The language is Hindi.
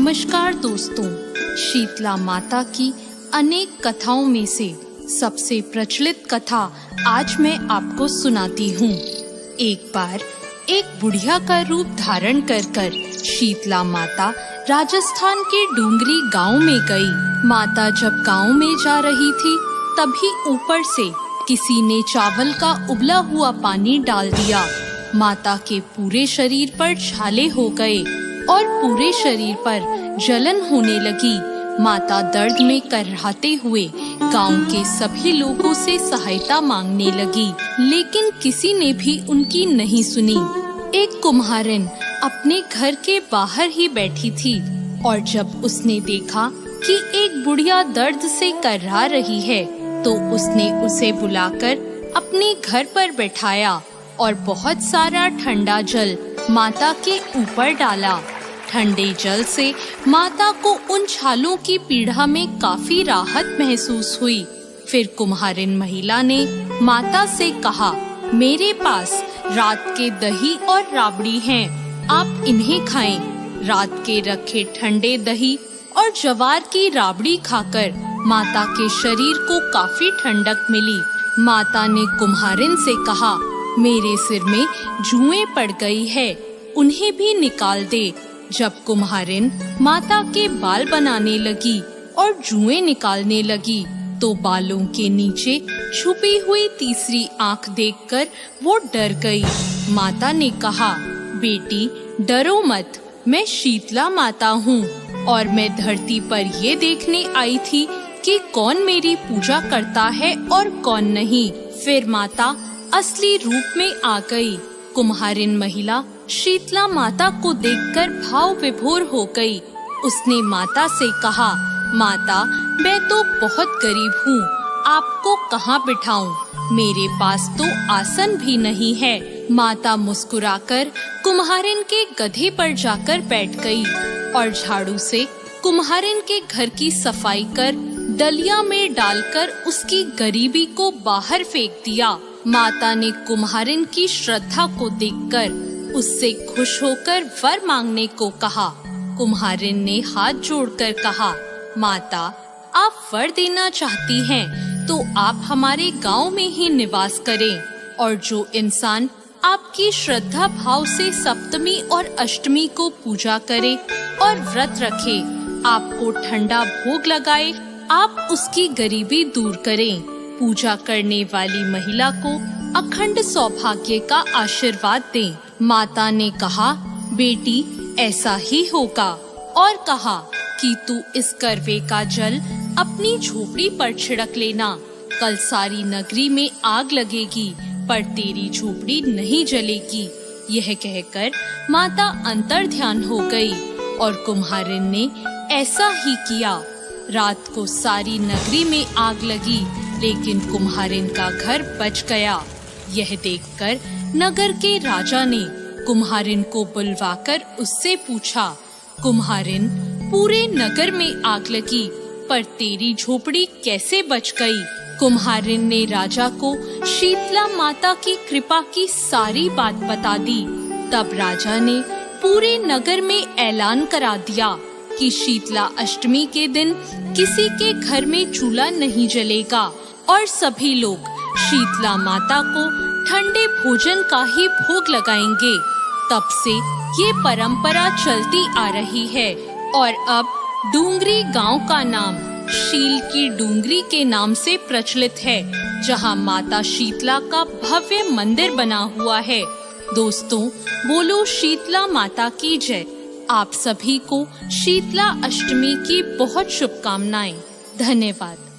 नमस्कार दोस्तों, शीतला माता की अनेक कथाओं में से सबसे प्रचलित कथा आज मैं आपको सुनाती हूँ। एक बार एक बुढ़िया का रूप धारण कर शीतला माता राजस्थान के डूंगरी गांव में गई। माता जब गांव में जा रही थी तभी ऊपर से किसी ने चावल का उबला हुआ पानी डाल दिया। माता के पूरे शरीर पर छाले हो गए और पूरे शरीर पर जलन होने लगी। माता दर्द में करहाते हुए गांव के सभी लोगों से सहायता मांगने लगी, लेकिन किसी ने भी उनकी नहीं सुनी। एक कुम्हारिन अपने घर के बाहर ही बैठी थी और जब उसने देखा कि एक बुढ़िया दर्द से करहा रही है तो उसने उसे बुलाकर अपने घर पर बैठाया और बहुत सारा ठंडा जल माता के ऊपर डाला। ठंडे जल से माता को उन छालों की पीड़ा में काफी राहत महसूस हुई। फिर कुम्हारिन महिला ने माता से कहा, मेरे पास रात के दही और राबड़ी हैं, आप इन्हें खाएं। रात के रखे ठंडे दही और जवार की राबड़ी खाकर माता के शरीर को काफी ठंडक मिली। माता ने कुम्हारिन से कहा, मेरे सिर में जुएं पड़ गई है, उन्हें भी निकाल दे। जब कुम्हारिन माता के बाल बनाने लगी और जुएं निकालने लगी तो बालों के नीचे छुपी हुई तीसरी आंख देखकर वो डर गई। माता ने कहा, बेटी डरो मत, मैं शीतला माता हूँ और मैं धरती पर ये देखने आई थी कि कौन मेरी पूजा करता है और कौन नहीं। फिर माता असली रूप में आ गई। कुम्हारिन महिला शीतला माता को देखकर भाव विभोर हो गई। उसने माता से कहा, माता मैं तो बहुत गरीब हूँ, आपको कहाँ बिठाऊं? मेरे पास तो आसन भी नहीं है। माता मुस्कुराकर कुम्हारिन के गधे पर जाकर बैठ गई और झाड़ू से कुम्हारिन के घर की सफाई कर डलिया में डालकर उसकी गरीबी को बाहर फेंक दिया। माता ने कुम्हारिन की श्रद्धा को देखकर उससे खुश होकर वर मांगने को कहा। कुम्हारिन ने हाथ जोड़कर कहा, माता आप वर देना चाहती हैं तो आप हमारे गांव में ही निवास करें और जो इंसान आपकी श्रद्धा भाव से सप्तमी और अष्टमी को पूजा करे और व्रत रखे, आपको ठंडा भोग लगाए, आप उसकी गरीबी दूर करें। पूजा करने वाली महिला को अखंड सौभाग्य का आशीर्वाद दें। माता ने कहा, बेटी ऐसा ही होगा और कहा कि तू इस करवे का जल अपनी झोपड़ी पर छिड़क लेना। कल सारी नगरी में आग लगेगी पर तेरी झोपड़ी नहीं जलेगी। यह कहकर माता अंतर ध्यान हो गई और कुम्हारिन ने ऐसा ही किया। रात को सारी नगरी में आग लगी लेकिन कुम्हारिन का घर बच गया। यह देखकर नगर के राजा ने कुम्हारिन को बुलवाकर उससे पूछा, कुम्हारिन पूरे नगर में आग लगी पर तेरी झोपड़ी कैसे बच गई? कुम्हारिन ने राजा को शीतला माता की कृपा की सारी बात बता दी। तब राजा ने पूरे नगर में ऐलान करा दिया कि शीतला अष्टमी के दिन किसी के घर में चूल्हा नहीं जलेगा और सभी लोग शीतला माता को ठंडे भोजन का ही भोग लगाएंगे। तब से ये परंपरा चलती आ रही है और अब डूंगरी गांव का नाम शील की डूंगरी के नाम से प्रचलित है, जहां माता शीतला का भव्य मंदिर बना हुआ है। दोस्तों, बोलो शीतला माता की जय। आप सभी को शीतला अष्टमी की बहुत शुभकामनाएं। धन्यवाद।